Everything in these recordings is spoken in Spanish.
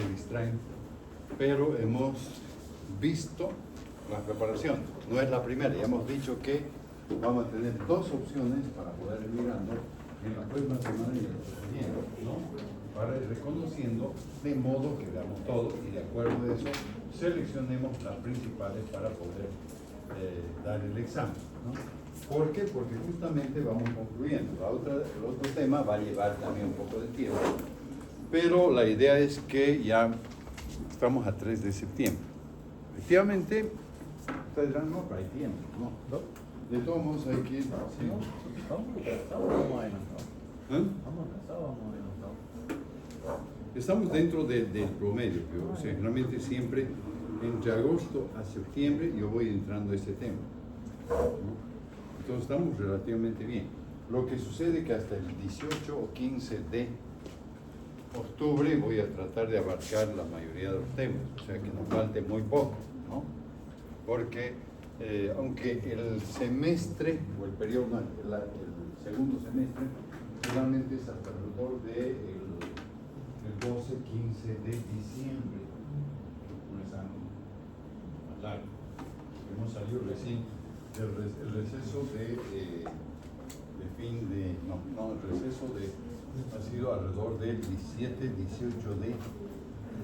se distraen, pero hemos visto la preparación. No es la primera, ya hemos dicho que vamos a tener dos opciones para poder ir mirando en la próxima semana y en la siguiente, ¿no? Para ir reconociendo de modo que veamos todo y de acuerdo a eso seleccionemos las principales para poder dar el examen, ¿no? ¿Por qué? Porque justamente vamos concluyendo. El otro tema va a llevar también un poco de tiempo, pero la idea es que ya estamos a 3 de septiembre. Efectivamente, ustedes dirán, no, pero hay tiempo, ¿no? De todos modos hay que ir. ¿Sí? Estamos dentro del promedio, pero, o sea, realmente siempre entre agosto a septiembre yo voy entrando a este tema, ¿no? Entonces estamos relativamente bien. Lo que sucede es que hasta el 18 o 15 de octubre voy a tratar de abarcar la mayoría de los temas, o sea que nos falte muy poco, ¿no? Porque aunque el semestre, o el periodo, no, el segundo semestre, realmente es hasta alrededor del 12-15 de diciembre, un examen más largo. Hemos salido recién el receso de fin de, el receso ha sido alrededor del 17-18 de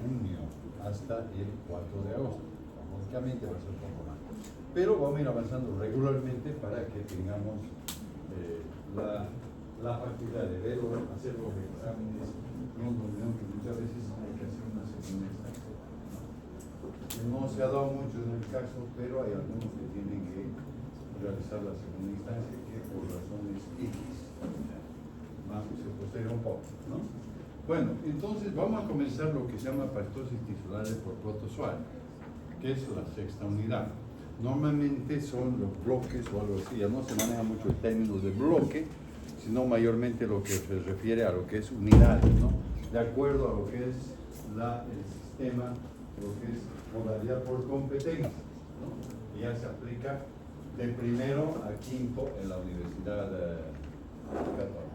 junio hasta el 4 de agosto. Lógicamente va a ser un poco más. Pero vamos a ir avanzando regularmente para que tengamos la facilidad de verlo, hacer los exámenes. No olvidemos que muchas veces hay que hacer una segunda instancia. No se ha dado mucho en el caso, pero hay algunos que tienen que realizar la segunda instancia que por razones X se posterga un poco, ¿no? Bueno, entonces vamos a comenzar lo que se llama partosis titulares por protozoario, que es la sexta unidad. Normalmente son los bloques o algo así, ya no se maneja mucho el término de bloque, sino mayormente lo que se refiere a lo que es unidades, ¿no? De acuerdo a lo que es el sistema, lo que es modalidad por competencia, ¿no? Y ya se aplica de primero a quinto en la Universidad Católica.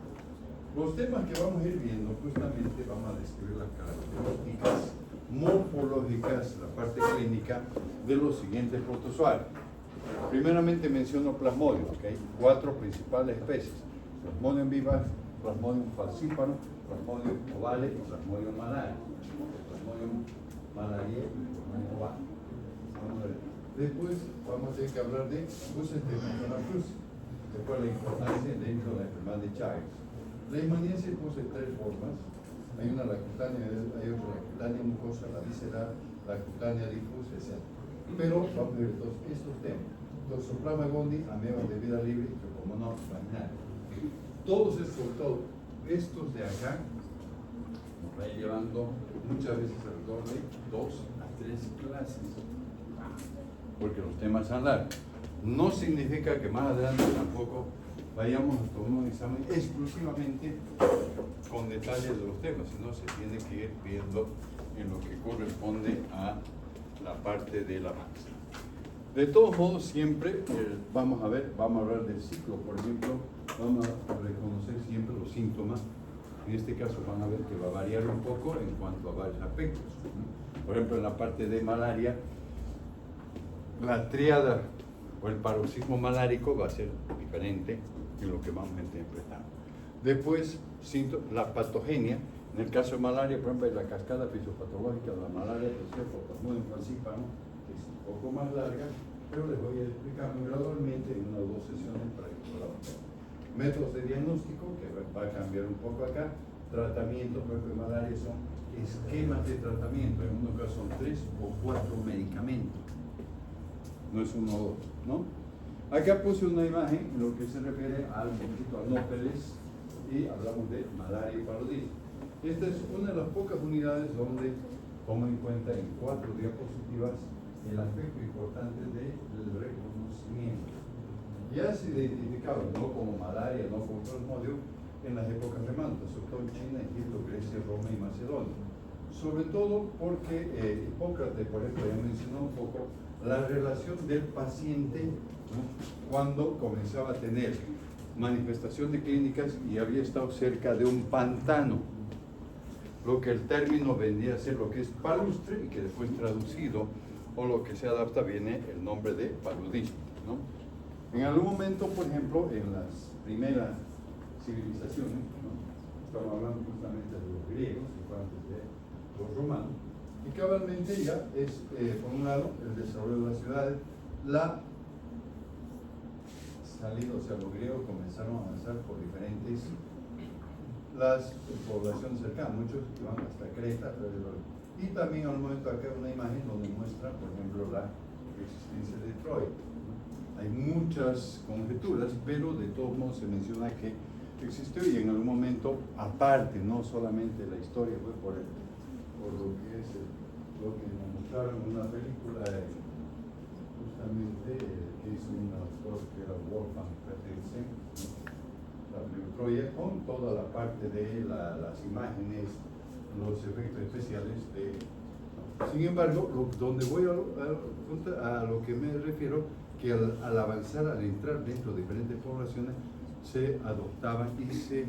Los temas que vamos a ir viendo, justamente vamos a describir las características morfológicas, la parte clínica de los siguientes protozoarios. Primeramente menciono Plasmodium, que hay 4 principales especies: Plasmodium vivax, Plasmodium falciparum, Plasmodium ovale y Plasmodium malariae. Plasmodium malariae y Plasmodium ovale. Vamos a ver. Después vamos a tener que hablar de Fusus temperamentus, después la importancia dentro de la enfermedad de Chagas. La hemaniasis posee 3 formas. Hay una la cutánea, hay otra la cutánea mucosa, la visceral, la cutánea difusa, etc. Pero vamos a ver estos temas. Toxoplasma gondii, amebas de vida libre, que como no, vaginal. Todos estos de acá nos va llevando muchas veces alrededor de 2 a 3 clases, porque los temas son largos. No significa que más adelante tampoco vayamos a tomar un examen exclusivamente con detalles de los temas, sino se tiene que ir viendo en lo que corresponde a la parte del avance. De todos modos, siempre vamos a hablar del ciclo, por ejemplo, vamos a reconocer siempre los síntomas. En este caso van a ver que va a variar un poco en cuanto a varios aspectos, ¿no? Por ejemplo, en la parte de malaria, la tríada o el paroxismo malárico va a ser diferente en lo que vamos a interpretar. Después, la patogenia, en el caso de malaria, por ejemplo, la cascada fisiopatológica de la malaria, Plasmodium falciparum, que es un poco más larga, pero les voy a explicar gradualmente en 1 o 2 sesiones para que podamos ver. Métodos de diagnóstico, que va a cambiar un poco acá. Tratamientos, por ejemplo, de malaria son esquemas de tratamiento, en unos casos son 3 o 4 medicamentos. No es 1 o 2, ¿no? Acá puse una imagen en lo que se refiere al mosquito Anófeles y hablamos de malaria y paludismo. Esta es una de las pocas unidades donde tomo en cuenta en 4 diapositivas el aspecto importante del reconocimiento. Ya se identificaba, no como malaria, no como plasmodium, en las épocas remantas, sobre todo en China, Egipto, Grecia, Roma y Macedonia. Sobre todo porque Hipócrates, por ejemplo, ya mencionó un poco la relación del paciente, ¿no?, cuando comenzaba a tener manifestaciones clínicas y había estado cerca de un pantano. lo que el término vendría a ser lo que es palustre y que después traducido o lo que se adapta viene el nombre de paludismo, ¿no? En algún momento, por ejemplo, en las primeras civilizaciones, ¿no? Estamos hablando justamente de los griegos y antes de los romanos, y cabalmente ya es, por un lado, el desarrollo de las ciudades, la salida, o sea, los griegos comenzaron a avanzar por diferentes las poblaciones cercanas, muchos que van hasta Creta, alrededor. Y también al momento acá hay una imagen donde muestra, por ejemplo, la existencia de Troya, ¿no? Hay muchas conjeturas, pero de todos modos se menciona que existió y en algún momento, aparte, no solamente la historia, fue por lo que es lo que nos mostraron en una película, justamente, que hizo un autor que era Wolfgang Petersen, la Troya, con toda la parte de las imágenes, los efectos especiales de... Sin embargo, donde voy a lo que me refiero, que al avanzar, al entrar dentro de diferentes poblaciones, se adoptaban y se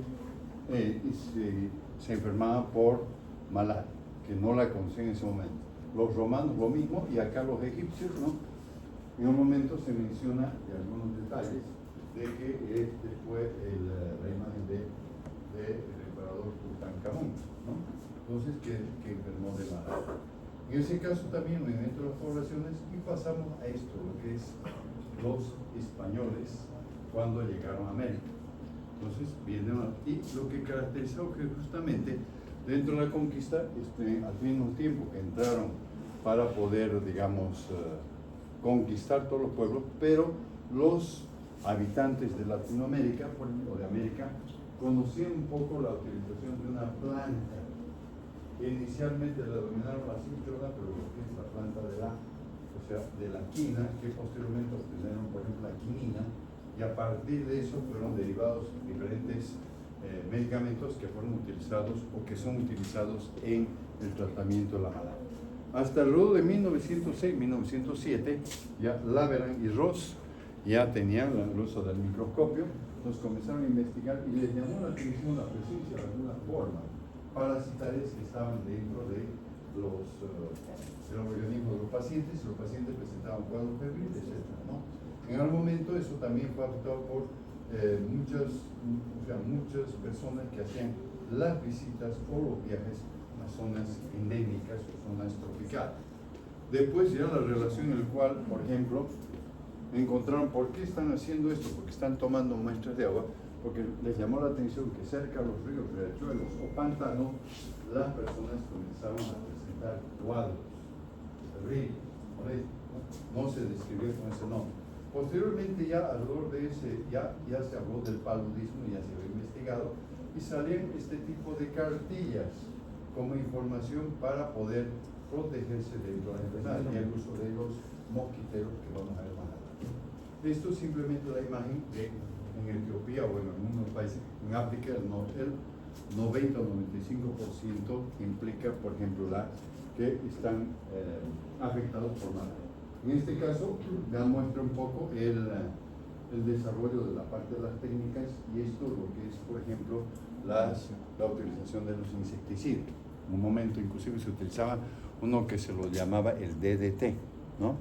enfermaban por malaria, que no la conocían en ese momento. Los romanos lo mismo, y acá los egipcios, ¿no? En un momento se menciona de algunos detalles de que este fue la imagen del emperador Tutankamón, ¿no? Entonces, que enfermó de malaria. En ese caso también me meto a las poblaciones y pasamos a esto, lo que es los españoles cuando llegaron a América. Entonces, vienen y lo que caracterizó que justamente dentro de la conquista, al mismo tiempo que entraron para poder, digamos, conquistar todos los pueblos, pero los habitantes de Latinoamérica, por ejemplo, de América, conocían un poco la utilización de una planta que inicialmente la denominaron la cinchona, pero lo que es la planta de la quina, que posteriormente obtuvieron, por ejemplo, la quinina, y a partir de eso fueron derivados diferentes medicamentos que fueron utilizados o que son utilizados en el tratamiento de la malaria. Hasta luego de 1906-1907, ya Laveran y Ross ya tenían el uso del microscopio, entonces comenzaron a investigar y les llamó la atención la presencia de alguna forma parasitarias que estaban dentro de los organismos de los pacientes presentaban cuadros febriles, etc., ¿no? En algún momento eso también fue afectado por muchas personas que hacían las visitas o los viajes a zonas endémicas o zonas tropicales. Después ya la relación en la cual, por ejemplo, encontraron por qué están haciendo esto, porque están tomando muestras de agua, porque les llamó la atención que cerca de los ríos, riachuelos o pantanos, las personas comenzaron a presentar cuadros febriles, no se describió con ese nombre. Posteriormente ya alrededor de ese, ya se habló del paludismo, ya se había investigado, y salían este tipo de cartillas como información para poder protegerse de la enfermedad y el uso de los mosquiteros que vamos a ver más adelante. Esto es simplemente la imagen de en Etiopía o en algunos países, en África, el 90 o 95% implica, por ejemplo, que están afectados por malaria. En este caso, ya muestra un poco el desarrollo de la parte de las técnicas y esto lo que es, por ejemplo, la utilización de los insecticidas. En un momento inclusive se utilizaba uno que se lo llamaba el DDT, ¿no?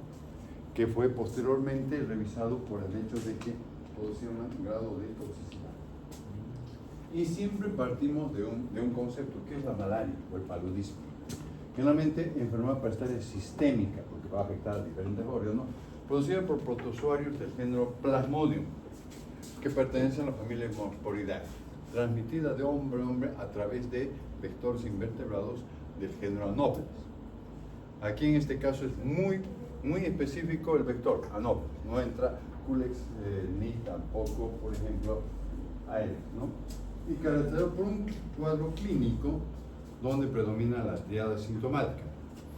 Que fue posteriormente revisado por el hecho de que producía un grado de toxicidad. Y siempre partimos de un concepto que es la malaria o el paludismo. Generalmente enfermedad parasitaria sistémica, porque va a afectar a diferentes órganos, producida por protozoarios del género Plasmodium, que pertenecen a la familia Mosporidae, transmitida de hombre a hombre a través de vectores invertebrados del género Anopheles. Aquí en este caso es muy específico el vector Anopheles, no entra Culex ni tampoco, por ejemplo, Aedes, ¿no? Y caracterizado por un cuadro clínico donde predomina la triada sintomática: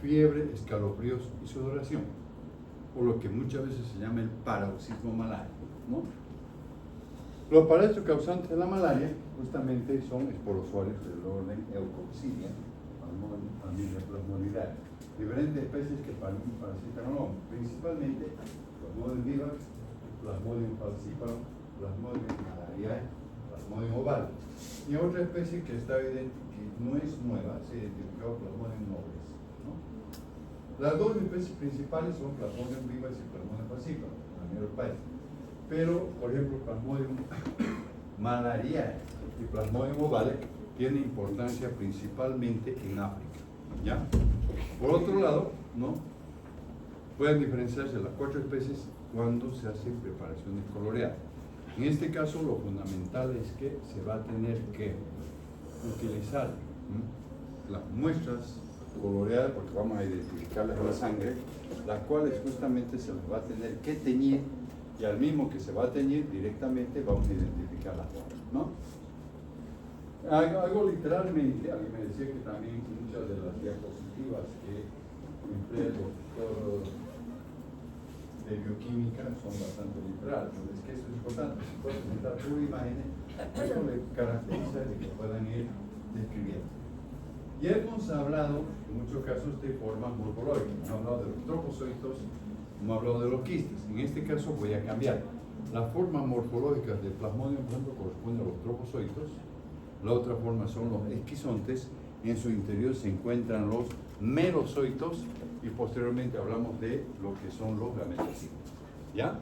fiebre, escalofríos y sudoración, o lo que muchas veces se llama el paroxismo malario, ¿no? Los parásitos causantes de la malaria justamente son esporozoarios del orden Eucoxidia, familia Plasmodidae, diferentes especies que parasitan al hombre, principalmente Plasmodium vivax, Plasmodium falciparum, Plasmodium malariae, Plasmodium ovale. Y otra especie que no es nueva, se identificó Plasmodium nobles, ¿no? Las dos especies principales son Plasmodium vivax y Plasmodium falciparum, la mayor parte. Pero, por ejemplo, Plasmodium malariae y Plasmodium ovale tienen importancia principalmente en África, ¿ya? Por otro lado, ¿no? Pueden diferenciarse las 4 especies cuando se hacen preparaciones coloreadas. En este caso, lo fundamental es que se va a tener que utilizar las muestras coloreadas, porque vamos a identificarlas en la sangre, las cuales justamente se las va a tener que teñir, y al mismo que se va a teñir directamente vamos a identificar las formas, ¿no? Hago literalmente, alguien me decía que también muchas de las diapositivas que emplea el doctor de bioquímica son bastante literales, es que eso es importante, si puedes presentar pura imágenes, eso le caracteriza de que puedan ir describiendo. Ya hemos hablado en muchos casos de formas morfológicas, hemos hablado de los trofozoitos, hemos hablado de los quistes. En este caso voy a cambiar. Las formas morfológicas del Plasmodium, por ejemplo, corresponden a los trofozoitos. La otra forma son los esquizontes, en su interior se encuentran los merozoitos y posteriormente hablamos de lo que son los gametocitos. ¿Ya?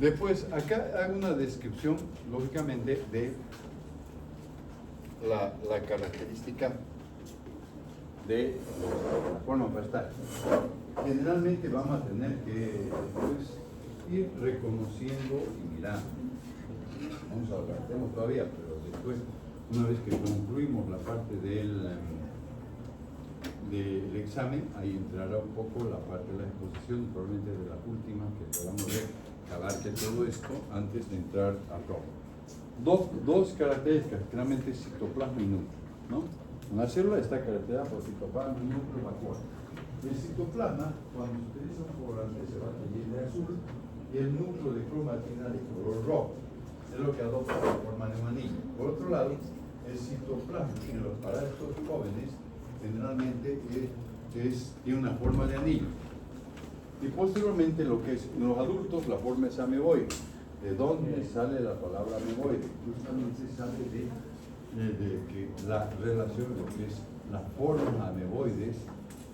Después, acá hago una descripción, lógicamente, de la característica de la forma pastal. Generalmente vamos a tener que después ir reconociendo y mirando. Vamos a hablar, tenemos todavía, pero después, una vez que concluimos la parte del examen, ahí entrará un poco la parte de la exposición, probablemente de las últimas que podamos ver, que abarque todo esto antes de entrar a todo. Dos características, claramente citoplasma y núcleo, ¿no? Una célula está caracterizada por citoplasma y núcleo vacuoso. El citoplasma, cuando se utiliza un colorante, se va a teñir de azul y el núcleo de cromatina de color rojo. Es lo que adopta la forma de un anillo. Por otro lado, el citoplasma en los parásitos jóvenes generalmente tiene una forma de anillo. Y posteriormente, lo que es en los adultos, la forma es ameboide. ¿De dónde sale la palabra ameboide? Justamente sale de que la relación, lo que es la forma ameboides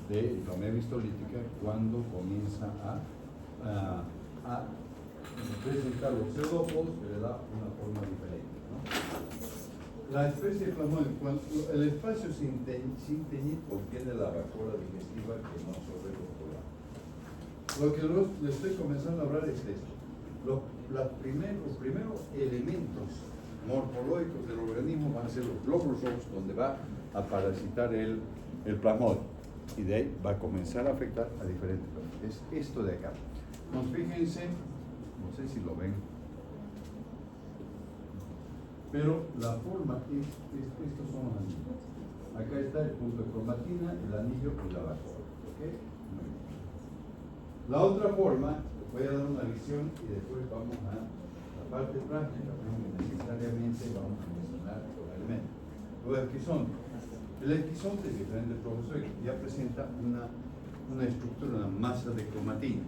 de la amebistolítica cuando comienza a presentar los pseudópodos, se le da una forma diferente, ¿no? La especie de Plasmodium, cuando el espacio sin teñir contiene la vacuola digestiva que no absorbe los colores. Lo que les estoy comenzando a hablar es esto. Los primeros elementos morfológicos del organismo van a ser los glóbulos rojos, donde va a parasitar el Plasmodium. Y de ahí va a comenzar a afectar a diferentes personas. Es esto de acá. Entonces, fíjense, no sé si lo ven, pero la forma estos son los anillos. Acá está el punto de cromatina, el anillo y la vacuola. ¿Okay? Muy bien. La otra forma, voy a dar una visión y después vamos a la parte práctica, pero necesariamente vamos a mencionar los elementos. Los esquizontes. El esquizonte es diferente del trofozoide, ya presenta una estructura, una masa de cromatina.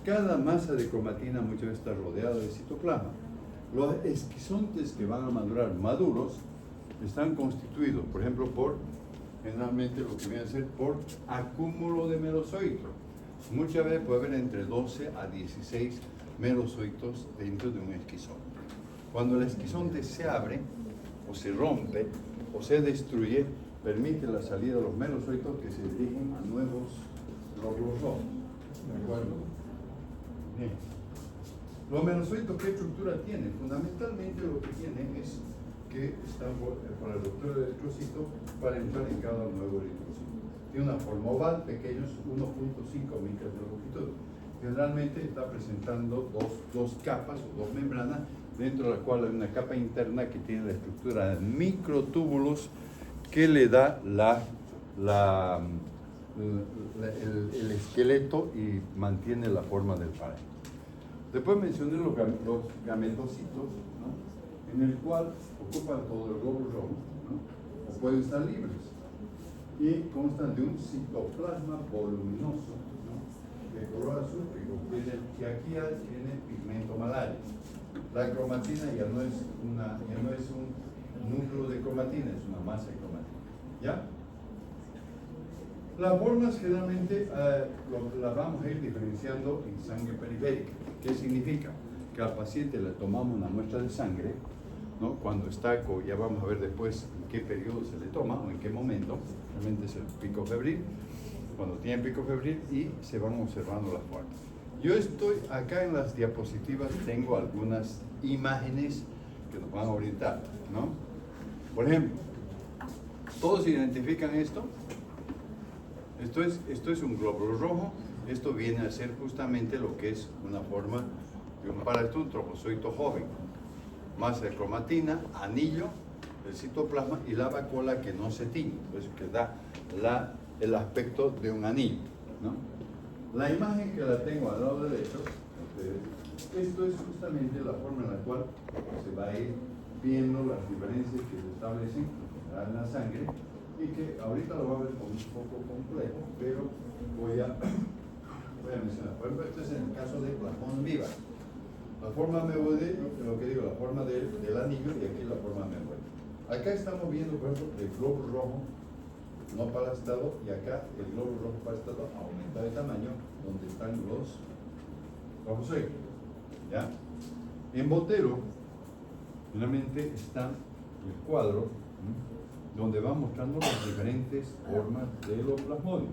Cada masa de cromatina muchas veces está rodeada de citoplasma. Los esquizontes que van a madurar maduros están constituidos, por ejemplo, generalmente lo que viene a ser por acúmulo de merozoitos. Muchas veces puede haber entre 12 a 16 merozoitos dentro de un esquizonte. Cuando el esquizonte se abre, o se rompe, o se destruye, permite la salida de los merozoitos que se dirigen a nuevos glóbulos rojos. ¿De acuerdo? Bien. Los merozoitos, ¿qué estructura tienen? Fundamentalmente lo que tienen es que están por el doctor de eritrocito para entrar en cada nuevo eritrocito. Tiene una forma oval, pequeños, 1.5 micras de longitud. Generalmente está presentando dos capas o dos membranas, dentro de la cual hay una capa interna que tiene la estructura de microtúbulos que le da el esqueleto y mantiene la forma del parénquima. Después mencioné los gametocitos, ¿no? En el cual ocupan todo el glóbulo rojo, ¿no? O pueden estar libres. Y constan de un citoplasma voluminoso, ¿no? De color azul, y aquí tiene pigmento malario. La cromatina ya no es un núcleo de cromatina, es una masa de cromatina. ¿Ya? Las formas generalmente las vamos a ir diferenciando en sangre periférica. ¿Qué significa? Que al paciente le tomamos una muestra de sangre, ¿no? Cuando está, ya vamos a ver después en qué periodo se le toma o en qué momento, realmente es el pico febril, cuando tiene pico febril, y se van observando las formas. Yo estoy acá en las diapositivas, tengo algunas imágenes que nos van a orientar, ¿no? Por ejemplo, ¿todos identifican esto? Esto es un glóbulo rojo. Esto viene a ser justamente lo que es una forma de un trombozoito joven. Masa de cromatina, anillo, el citoplasma y la vacuola que no se tiñe, pues que da el aspecto de un anillo, ¿no? La imagen que la tengo al lado derecho, esto es justamente la forma en la cual se va a ir viendo las diferencias que se establecen en la sangre, y que ahorita lo va a ver como un poco complejo, pero voy a mencionar. Por ejemplo, esto es en el caso de Plasmodium vivax. La forma mevoide, lo que digo, la forma del anillo, y aquí la forma mevoide. Acá estamos viendo, por ejemplo, el glóbulo rojo no palastado, y acá el glóbulo rojo palastado aumenta de tamaño, donde están los trombocitos. ¿Ya? En Botero, finalmente está el cuadro, donde va mostrando las diferentes formas de los plasmodios.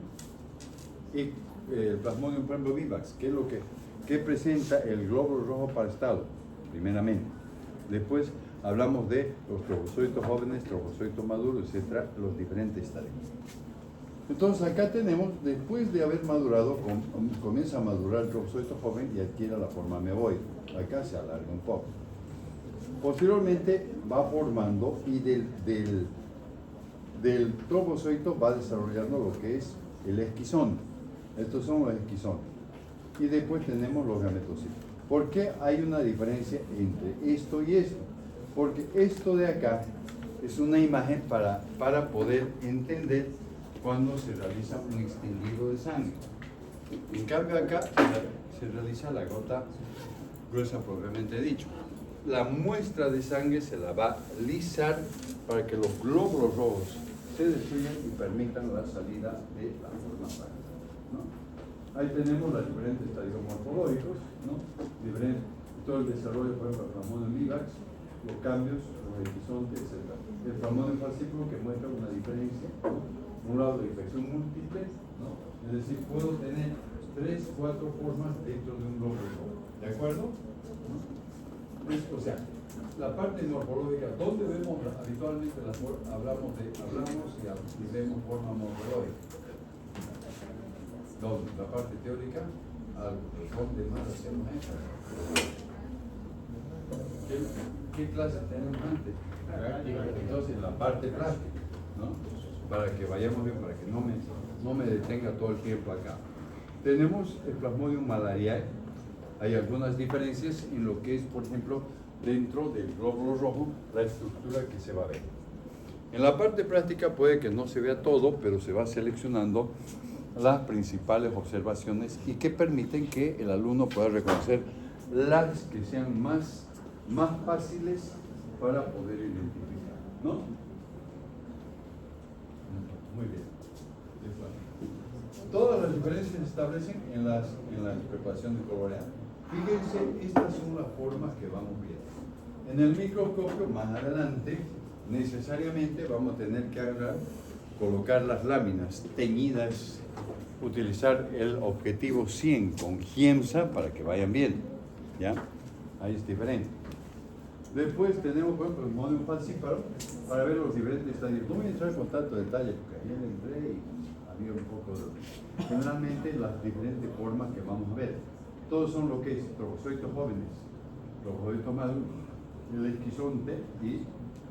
Y el plasmodium, por ejemplo, vivax, ¿qué es lo que presenta el glóbulo rojo palastado? Primeramente. Después hablamos de los trombocitos jóvenes, trombocitos maduros, etcétera, los diferentes estadios. Entonces acá tenemos, después de haber madurado, comienza a madurar el trombocito joven y adquiere la forma mevoide. Acá se alarga un poco. Posteriormente va formando, y del trombocito va desarrollando lo que es el esquizón. Estos son los esquizones. Y después tenemos los gametocitos. ¿Por qué hay una diferencia entre esto y esto? Porque esto de acá es una imagen para poder entender cuando se realiza un extendido de sangre. En cambio acá se realiza la gota gruesa propiamente dicho. La muestra de sangre se la va a lisar para que los glóbulos rojos se destruyan y permitan la salida de la forma sangre, ¿no? Ahí tenemos los diferentes estadios morfológicos, ¿no? Todo el desarrollo, por ejemplo, el Plasmodium vivax, los cambios, los esquizontes, etc. El Plasmodium falciparum, que muestra una diferencia, ¿no? Un lado de infección múltiple, ¿no? Es decir, puedo tener 3, 4 formas dentro de un glóbulo rojo, ¿de acuerdo? ¿No? O sea, la parte morfológica, ¿dónde vemos habitualmente hablamos y vemos forma morfológica? ¿Dónde? La parte teórica, ¿dónde más hacemos eso? ¿Qué clase tenemos antes? Entonces, la parte práctica, ¿no? Para que vayamos bien, para que no me detenga todo el tiempo acá. Tenemos el Plasmodium malariae. Hay algunas diferencias en lo que es, por ejemplo, dentro del glóbulo rojo, la estructura que se va a ver. En la parte práctica puede que no se vea todo, pero se va seleccionando las principales observaciones y que permiten que el alumno pueda reconocer las que sean más fáciles para poder identificar, ¿no? Muy bien. Todas las diferencias se establecen en la preparación de coloreado. Fíjense, estas son las formas que vamos viendo. En el microscopio, más adelante, necesariamente vamos a tener que colocar las láminas teñidas, utilizar el objetivo 100 con Giemsa para que vayan bien, ¿ya? Ahí es diferente. Después tenemos, por ejemplo, el Plasmodium falciparum para ver los diferentes estadios. No voy a entrar con tanto detalle porque ayer entré y había un poco de... Generalmente las diferentes formas que vamos a ver. Todos son lo que es trombocitos jóvenes, trombocitos maduros, el esquizonte, y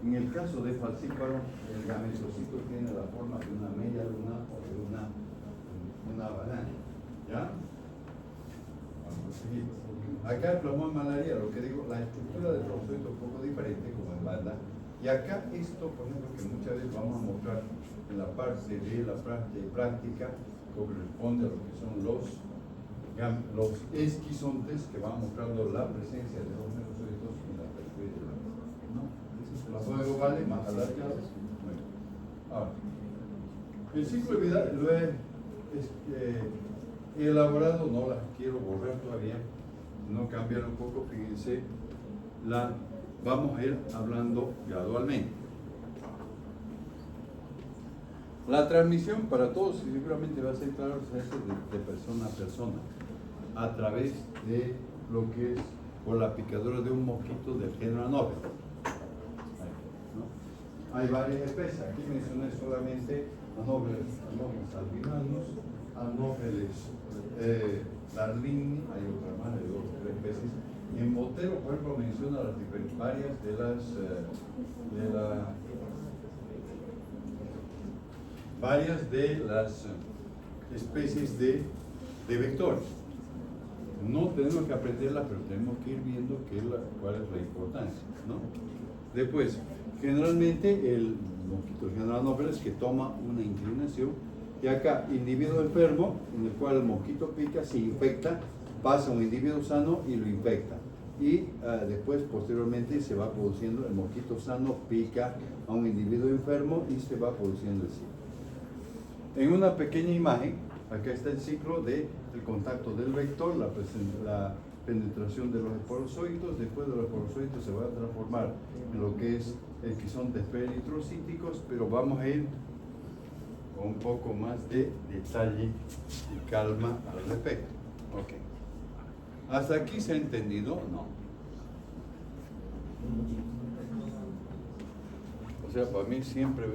en el caso de falciparum, el gametocito tiene la forma de una media luna o de una banana. ¿Ya? Vamos a seguir. Acá el Plasmodium malaria, lo que digo, la estructura del trombocito es un poco diferente, como en banda. Y acá esto, por ejemplo, que muchas veces vamos a mostrar en la parte de la práctica, corresponde a lo que son los los esquizontes que van mostrando la presencia de los merosóitos en la periferia de la masa. ¿No? La fuego vale más alargado. Bueno, ahora, el ciclo de vida lo he elaborado, no las quiero borrar todavía, no cambiar un poco, fíjense, vamos a ir hablando gradualmente. La transmisión para todos seguramente va a ser claro, se hace de persona a persona, a través de lo que es por la picadura de un mosquito del género Anopheles. ¿No? Hay varias especies, aquí mencioné solamente Anopheles albinanus, Anopheles darlini, hay otra más, hay dos o tres especies. En Botero, por ejemplo, menciona varias de las especies de vectores. No tenemos que aprenderlas, pero tenemos que ir viendo cuál es la importancia, ¿no? Después, generalmente el mosquito general Anopheles que toma una inclinación, y acá individuo enfermo, en el cual el mosquito pica, se infecta, pasa a un individuo sano y lo infecta. Y después, posteriormente, se va produciendo, el mosquito sano pica a un individuo enfermo y se va produciendo el ciclo. En una pequeña imagen, acá está el ciclo del contacto del vector, la penetración de los esporozoitos. Después de los esporozoitos se va a transformar en lo que es esquizontes peritrocíticos, pero vamos a ir con un poco más de detalle y calma al respecto. Ok. ¿Hasta aquí se ha entendido? No. O sea, para mí siempre,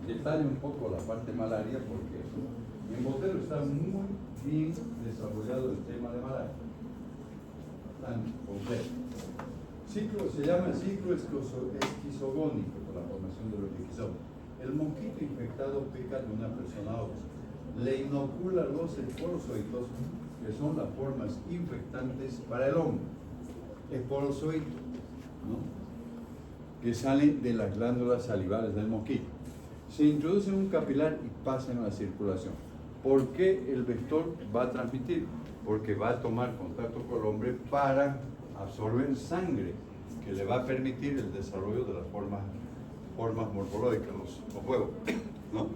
detalle un poco la parte malaria, porque en Botero está muy bien desarrollado el tema de malaria. Tan completo. Ciclo, se llama ciclo esquizogónico por la formación de los esquizontes. El mosquito infectado pica de una persona a otra. Le inocula los esporozoitos, que son las formas infectantes para el hombre. Esporozoitos, ¿no?, que salen de las glándulas salivales del mosquito. Se introduce en un capilar y pasan a la circulación. ¿Por qué el vector va a transmitir? Porque va a tomar contacto con el hombre para absorber sangre, que le va a permitir el desarrollo de las formas morfológicas, los huevos, ¿no?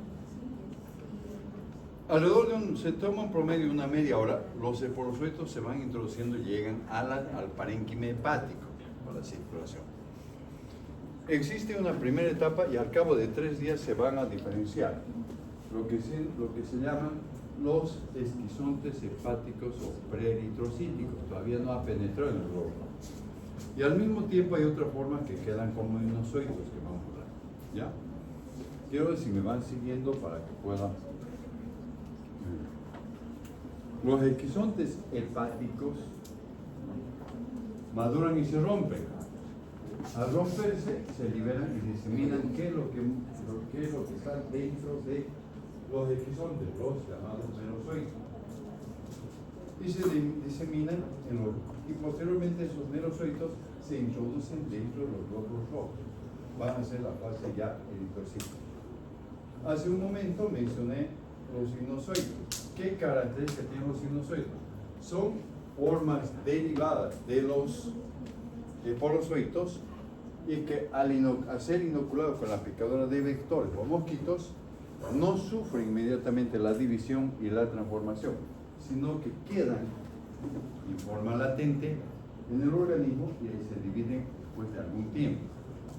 Alrededor se toma un promedio de una media hora, los esporozoitos se van introduciendo y llegan al parénquima hepático para la circulación. Existe una primera etapa y al cabo de 3 días se van a diferenciar lo que se llaman los esquizontes hepáticos o preeritrocíticos. Todavía no ha penetrado en el globo. Y al mismo tiempo hay otras formas que quedan como inozoitos que vamos a hablar. ¿Ya? Quiero ver si me van siguiendo para que puedan. Los esquizontes hepáticos maduran y se rompen. Al romperse, se liberan y diseminan qué es lo que está dentro de los esquizontes, los llamados merozoitos. Y se diseminan y posteriormente esos merozoitos se introducen dentro de los glóbulos rojos. Van a ser la fase ya eritrocítica. Hace un momento mencioné los sinusoides. ¿Qué características tienen los sinusoides? Son formas derivadas de los esporozoitos y que al ser inoculados con la picadura de vectores o mosquitos no sufren inmediatamente la división y la transformación, sino que quedan en forma latente en el organismo y ahí se dividen después de algún tiempo.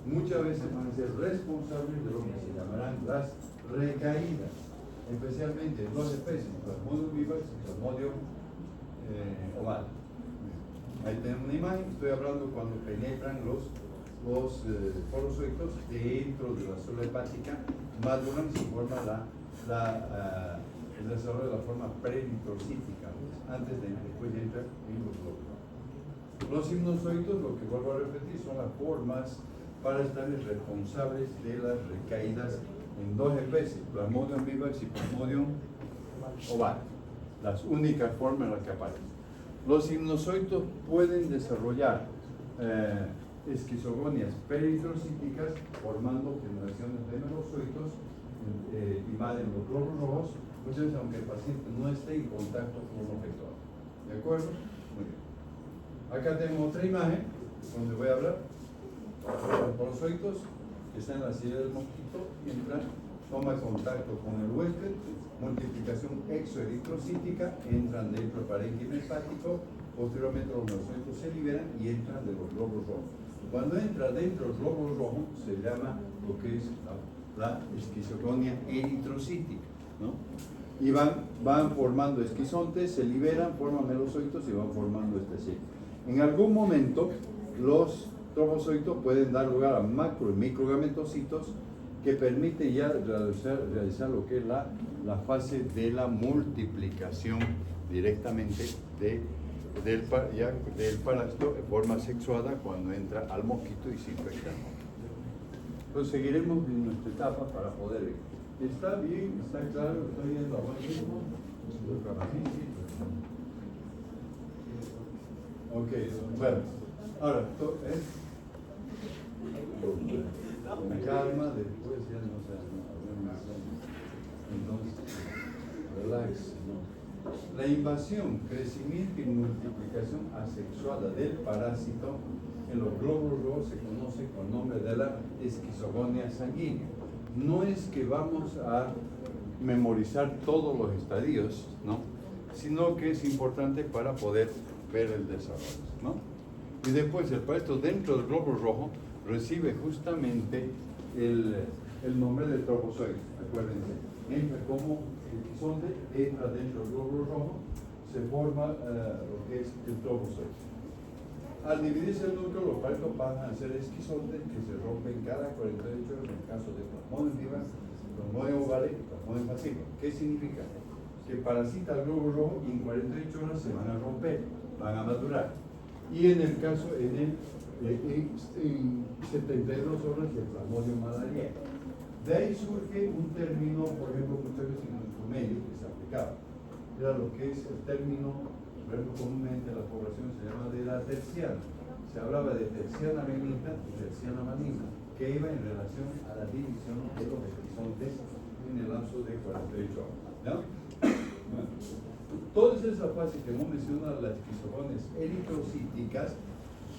Muchas veces van a ser responsables de lo que se llamarán las recaídas, especialmente en dos especies, Plasmodium vivax y Plasmodium ovale. Ahí tenemos una imagen, estoy hablando cuando penetran los esporozoitos dentro de la célula hepática, maduran y se forma el desarrollo de la forma preeritrocítica, después de entrar en los glóbulos. Los sinusoides, lo que vuelvo a repetir, son las formas parasitales responsables de las recaídas en dos especies, Plasmodium vivax y Plasmodium ovale, las únicas formas en las que aparecen. Los sinusoides pueden desarrollar esquizogonias peritrocíticas formando generaciones de merozoitos, invaden los glóbulos rojos muchas veces aunque el paciente no esté en contacto con un objeto. ¿De acuerdo? Muy bien. Acá tengo otra imagen donde voy a hablar. Los porozoitos que están en la silla del mosquito entran, toma contacto con el huésped, multiplicación exoeritrocítica, entran dentro del parénquima hepático, posteriormente los neurocitos se liberan y entran de los glóbulos rojos. Cuando entra dentro del glóbulo rojo se llama lo que es la esquizogonia eritrocítica, ¿no? Y van formando esquizontes, se liberan, forman melocitos y van formando este ciclo. En algún momento los trofozoitos pueden dar lugar a macro y microgametocitos que permiten ya realizar lo que es la fase de la multiplicación directamente del parásito en forma sexuada cuando entra al mosquito y se infecta. Entonces seguiremos en nuestra etapa para poder ver. ¿Está bien? ¿Está claro? ¿Estoy yendo a buen ritmo? Ok, bueno, ahora, con calma, después ya no se entonces, relax. La invasión, crecimiento y multiplicación asexuada del parásito en los glóbulos rojos se conoce con el nombre de la esquizogonia sanguínea. No es que vamos a memorizar todos los estadios, ¿no? Sino que es importante para poder ver el desarrollo, ¿no? Y después el parásito dentro del glóbulo rojo recibe justamente el nombre de trofozoide. Acuérdense, entra como esquizonte, entra dentro del glóbulo rojo, se forma lo que es el trofozoide. Al dividirse el núcleo, los parásitos pasan a ser esquizontes que se rompen cada 48 horas en el caso de Plasmodium vivax, Plasmodium ovale y Plasmodium falciparum. ¿Qué significa? Que parasita el glóbulo rojo y en 48 horas se van a romper, van a madurar. Y en el caso, en 72 horas el Plasmodium malariae. De ahí surge un término, por ejemplo, que ustedes en nuestro medio, que se aplicaba. Era lo que es el término, por ejemplo, comúnmente en la población se llama de la terciana. Se hablaba de terciana benigna y terciana maligna, que iba en relación a la división de los esquizontes en el lapso de 48 horas. ¿No? Bueno, todas esas fases que hemos mencionado, las esquizogonias eritrocíticas,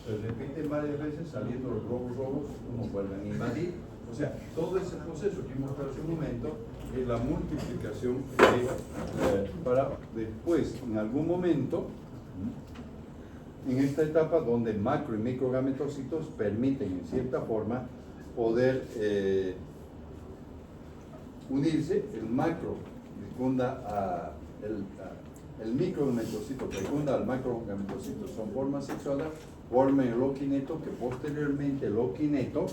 se repiten varias veces saliendo los glóbulos rojos, uno vuelven a invadir. O sea, todo ese proceso que hemos hablado hace un momento es la multiplicación para después, en algún momento, en esta etapa donde macro y microgametocitos permiten en cierta forma poder unirse, el macro fecunda el microgametocito fecunda al macrogametocito, son formas sexuadas, forman el oquineto que posteriormente el oquineto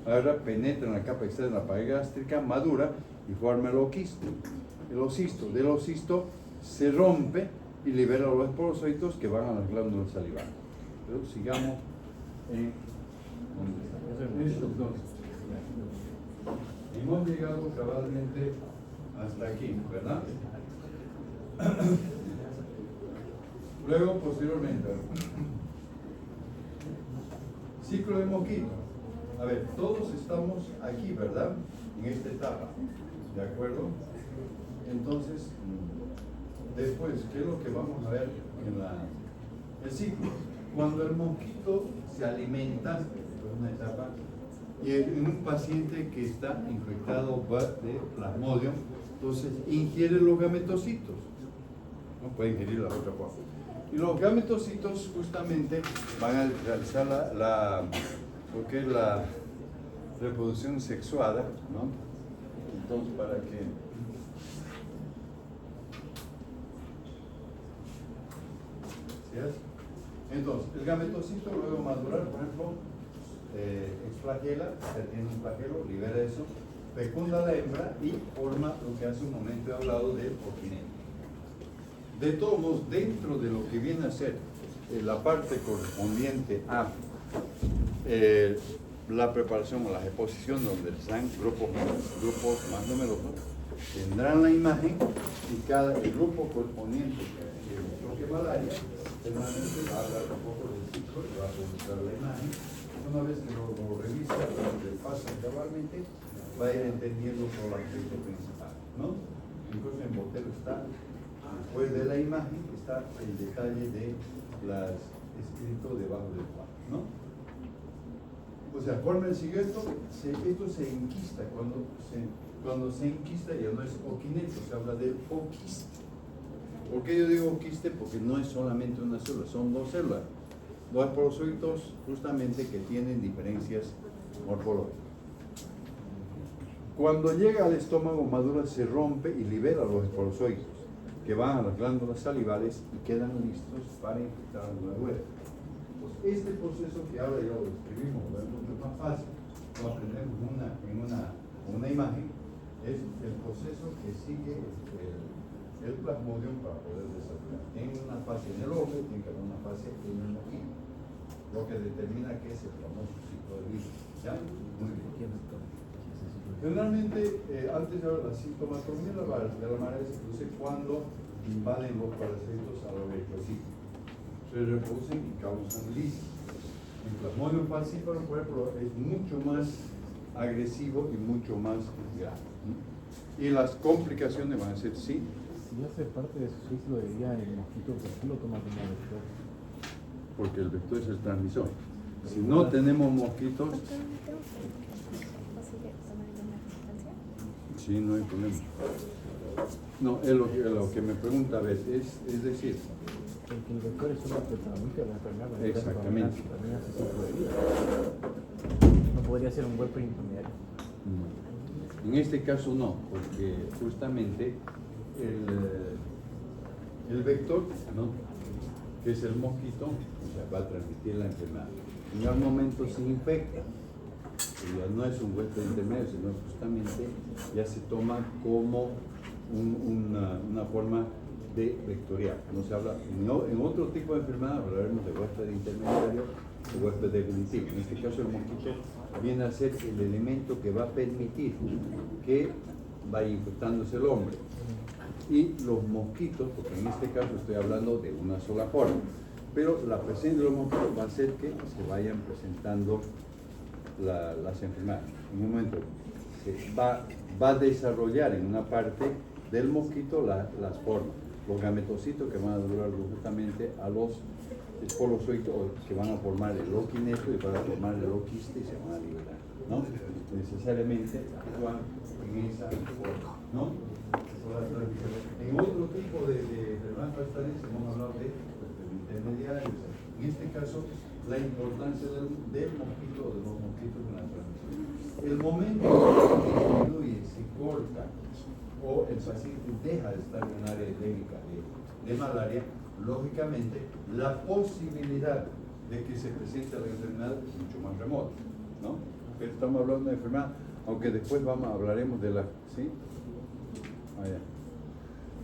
ahora penetra en la capa externa de la pared gástrica, madura y forma el ocisto. El ocisto, del ocisto se rompe y libera los esporozoitos que van a las glándulas salivales. Pero sigamos en estos dos. Hemos llegado cabalmente hasta aquí, ¿verdad? Luego, posteriormente, ciclo de mosquito. A ver, todos estamos aquí, ¿verdad? En esta etapa, ¿de acuerdo? Entonces, después, ¿qué es lo que vamos a ver en el ciclo? Cuando el mosquito se alimenta, es una etapa, y en un paciente que está infectado de Plasmodium, entonces ingiere los gametocitos, no puede ingerir la otra cosa. Y los gametocitos justamente van a realizar lo que es la reproducción sexuada, ¿no? Entonces, para que entonces, el gametocito luego de madurar, por ejemplo, exflagela, se tiene un flagelo, libera eso, fecunda la hembra y forma lo que hace un momento he hablado del oquineto. De todos modos, dentro de lo que viene a ser la parte correspondiente a la preparación o la exposición donde están grupos más numerosos, tendrán la imagen y el grupo correspondiente que malaria, generalmente va a hablar un poco del ciclo y va a publicar la imagen. Una vez que lo revisa, lo repasa cabalmente, va a ir entendiendo todo el aspecto principal, ¿no? incluso en Botero está, después de la imagen, está el detalle de las escrito debajo del cuadro, ¿no? O sea, fórmense esto, esto se enquista, cuando se enquista ya no es oquineto, se habla de oquiste. ¿Por qué yo digo oquiste? Porque no es solamente una célula, son dos células, dos esporozoitos justamente que tienen diferencias morfológicas. Cuando llega al estómago madura se rompe y libera los esporozoitos que van a las glándulas salivales y quedan listos para infectar la huevo. Pues este proceso que ahora ya lo describimos, es mucho más fácil, lo aprendemos en una imagen, es el proceso que sigue el plasmodium para poder desarrollar. Tiene una fase en el ojo, tiene que haber una fase en el ojillo, lo que determina que es el famoso ciclo de vida. ¿Ya? Muy bien. Generalmente, antes de la sintomatología de la malaria se produce cuando invaden los parásitos a los eritrocitos. Se reproducen y causan lisis. El plasmodium falciparum, por ejemplo, es mucho más agresivo y mucho más grave. Y las complicaciones van a ser, sí. Si hace parte de su ciclo de vida el mosquito, ¿por qué lo toma como vector? Porque el vector es el transmisor. Si no tenemos mosquitos, sí, no hay problema. No, es lo que me pregunta a veces, es decir, porque el vector es solo que transmite la enfermedad. Exactamente. También hace ciclo de vida. No podría ser un huésped intermediario. En este caso no, porque justamente el vector, ¿no?, que es el mosquito, o sea, va a transmitir la enfermedad. En algún momento se infecta, ya no es un huésped intermedio, sino justamente ya se toma como una forma de vectorial. No se habla, en otro tipo de enfermedad hablaremos de huésped intermediario o huésped definitivo. En este caso el mosquito viene a ser el elemento que va a permitir que vaya infectándose el hombre. Y los mosquitos, porque en este caso estoy hablando de una sola forma, pero la presencia de los mosquitos va a hacer que se vayan presentando las enfermedades. En un momento se va a desarrollar en una parte del mosquito las formas, los gametocitos que van a durar justamente a los esporozoitos que van a formar el oquineto y van a formar el oquiste y se van a liberar, ¿no? Necesariamente actúan en esa forma, ¿no? En otro tipo de enfermedades parasitarias hemos hablado de intermediarios. En este caso, la importancia del mosquito o de los mosquitos en la transmisión. El momento que se disminuye, se corta o el paciente deja de estar en un área endémica de malaria, lógicamente la posibilidad de que se presente la enfermedad es mucho más remota, ¿no? Pero estamos hablando de enfermedad, aunque después hablaremos de la, ¿sí?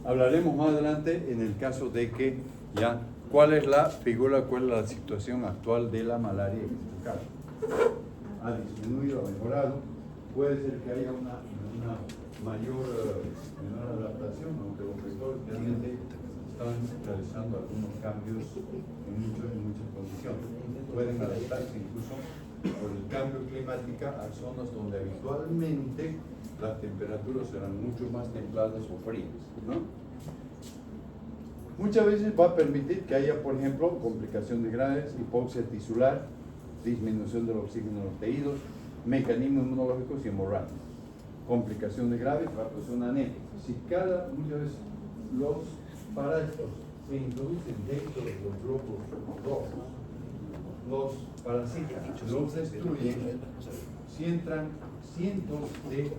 Hablaremos más adelante en el caso de que ya, ¿cuál es la figura, cuál es la situación actual de la malaria en este caso? Ha disminuido, ha mejorado, puede ser que haya una menor adaptación, aunque los vectores realmente están realizando algunos cambios en muchas condiciones. Pueden adaptarse incluso por el cambio climático a zonas donde habitualmente las temperaturas serán mucho más templadas o frías, ¿no? Muchas veces va a permitir que haya, por ejemplo, complicaciones graves, hipoxia tisular, disminución del oxígeno en los tejidos, mecanismos inmunológicos y hemorragias. Complicaciones graves, va a producir una anemia. Si muchas veces los parásitos se introducen dentro de los glóbulos rojos, los parásitos los destruyen, si entran cientos de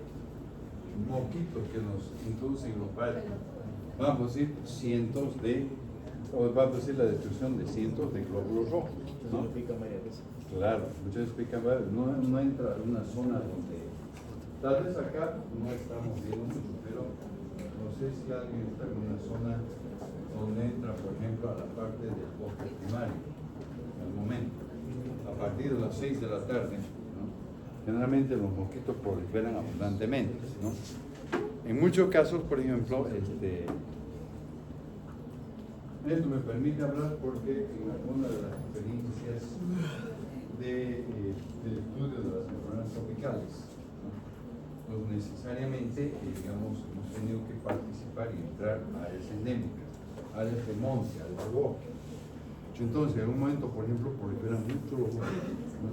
mosquitos que nos introducen en los parásitos, vamos a decir va a producir la destrucción de cientos de glóbulos rojos, ¿no? Claro, muchas veces pican, no entra en una zona donde, tal vez acá no estamos viendo mucho, pero no sé si alguien está en una zona donde entra, por ejemplo, a la parte del bosque primario, al momento, a partir de las 6 de la tarde, ¿no? Generalmente los mosquitos proliferan abundantemente, ¿no? En muchos casos, por ejemplo, esto me permite hablar porque en alguna de las experiencias del estudio de las enfermedades tropicales, ¿no?, pues necesariamente, digamos, hemos tenido que participar y entrar a áreas endémicas, áreas de monte, áreas de bosque. Entonces, en un momento, por ejemplo, proliferan mucho los bosques, ¿no?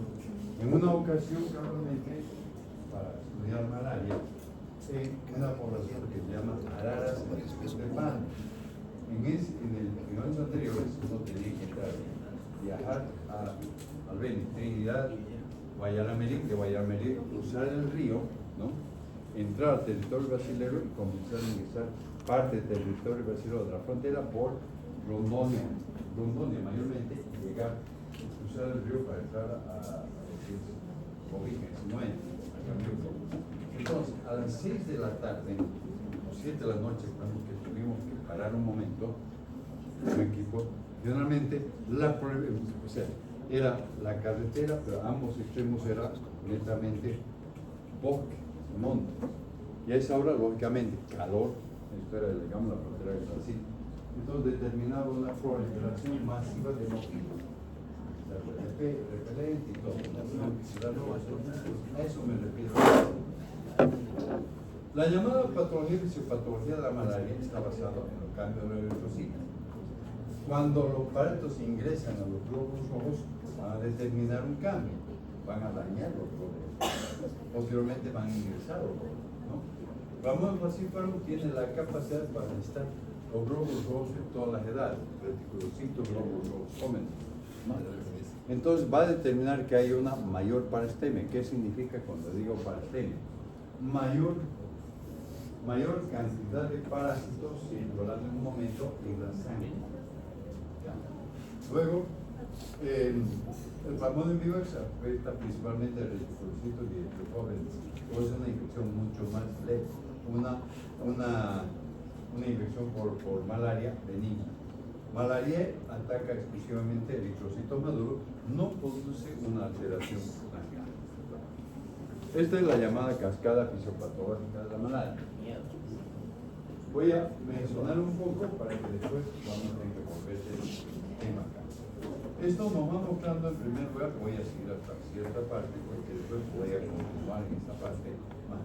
En una ocasión, claramente, para estudiar malaria, en una población que se llama Araras de Pan. En años anteriores, uno tenía que viajar al Beni, Trinidad, Guayaramerí, de Guayaramerí, cruzar el río, ¿no? Entrar al territorio brasilero y comenzar a ingresar parte del territorio brasilero de la frontera por Rondônia, mayormente, y llegar, cruzar el río para entrar a lo que es Bobija, en ese momento, a Cambio. Entonces, a las 6 de la tarde, o 7 de la noche, cuando que tuvimos que parar un momento, un equipo, generalmente, o sea, era la carretera, pero ambos extremos era netamente bosque, monte. Y a esa hora, lógicamente, calor, esto era, digamos, la frontera de Brasil. Entonces determinaba una proliferación masiva de mosquitos, repelente y todo. A eso me refiero. La llamada patología y fisiopatología de la malaria está basada en el cambio de eritrocitos. Cuando los parásitos ingresan a los glóbulos rojos, van a determinar un cambio, van a dañar los glóbulos, posteriormente van a ingresar los glóbulos, ¿no? Ramón falciparum tiene la capacidad para estar los glóbulos rojos en todas las edades, reticulocitos, glóbulos rojos jóvenes, ¿no? Entonces va a determinar que hay una mayor parastemia. ¿Qué significa cuando digo parastemia? Mayor cantidad de parásitos circulando en un momento en la sangre. ¿Ya? Luego, el pulmón en vivo se afecta principalmente a reticulocitos y jóvenes. Es una infección mucho más leve, una infección por malaria benigna. Malaria ataca exclusivamente el eritrocito maduro, no produce una alteración sanguínea. Esta es la llamada cascada fisiopatológica de la malaria. Voy a mencionar un poco para que después vamos a revolver el tema acá. Esto nos va mostrando en primer lugar, voy a seguir hasta cierta parte, porque después voy a continuar en esta parte más.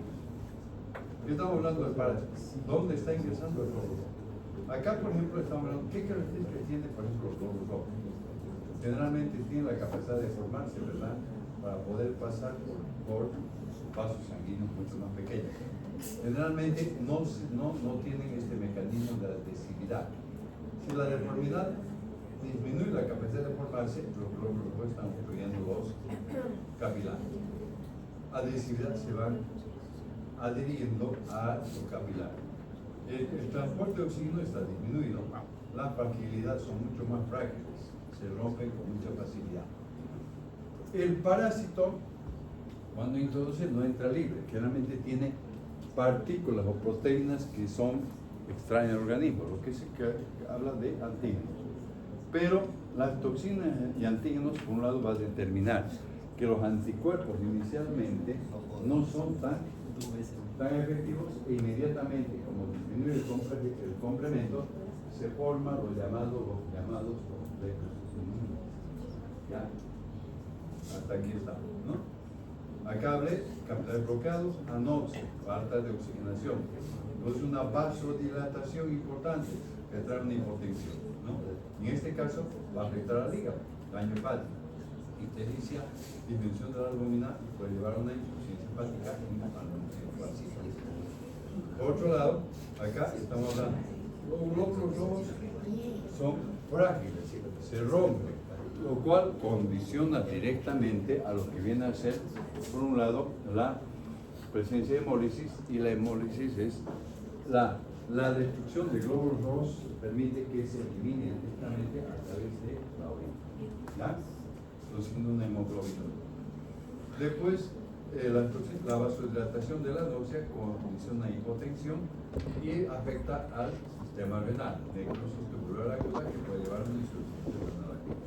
Estamos hablando de parásitos. ¿Dónde está ingresando el glóbulo rojo? Acá, por ejemplo, estamos hablando, ¿qué características tiene, por ejemplo, los glóbulos rojos? Generalmente tiene la capacidad de formarse, ¿verdad? Para poder pasar por vasos sanguíneos mucho más pequeños. Generalmente no tienen este mecanismo de adhesividad. Si la deformidad disminuye la capacidad de formarse, los glóbulos rojos están obstruyendo los capilares. Adhesividad se van adhiriendo a su capilar. El transporte de oxígeno está disminuido, las fragilidades son mucho más frágiles, se rompen con mucha facilidad. El parásito, cuando introduce, no entra libre, generalmente tiene partículas o proteínas que son extrañas al organismo, lo que se habla de antígenos. Pero las toxinas y antígenos, por un lado, va a determinar que los anticuerpos inicialmente no son tan efectivos e inmediatamente, como disminuye el complemento, se forman los llamados complejos inmunes. ¿Ya? Hasta aquí estamos, ¿no? Acá hablé, capilares bloqueados, anoxia, falta de oxigenación. Entonces una vasodilatación importante que trae una hipotensión, ¿no? En este caso va a afectar al hígado, daño hepático, ictericia, disminución de la albúmina y puede llevar a una insuficiencia hepática y una albuminopatía. Por otro lado, acá estamos hablando, los glóbulos rojos son frágiles, se rompen, lo cual condiciona directamente a lo que viene a ser, por un lado, la presencia de hemólisis, y la hemólisis es la destrucción de glóbulos rojos permite que se elimine directamente a través de la orina, ¿ya? Produciendo una hemoglobina. Después, la vasodilatación de la anoxia condiciona hipotensión y afecta al sistema renal, necrosis tubular aguda que puede llevar a una insuficiencia renal aguda.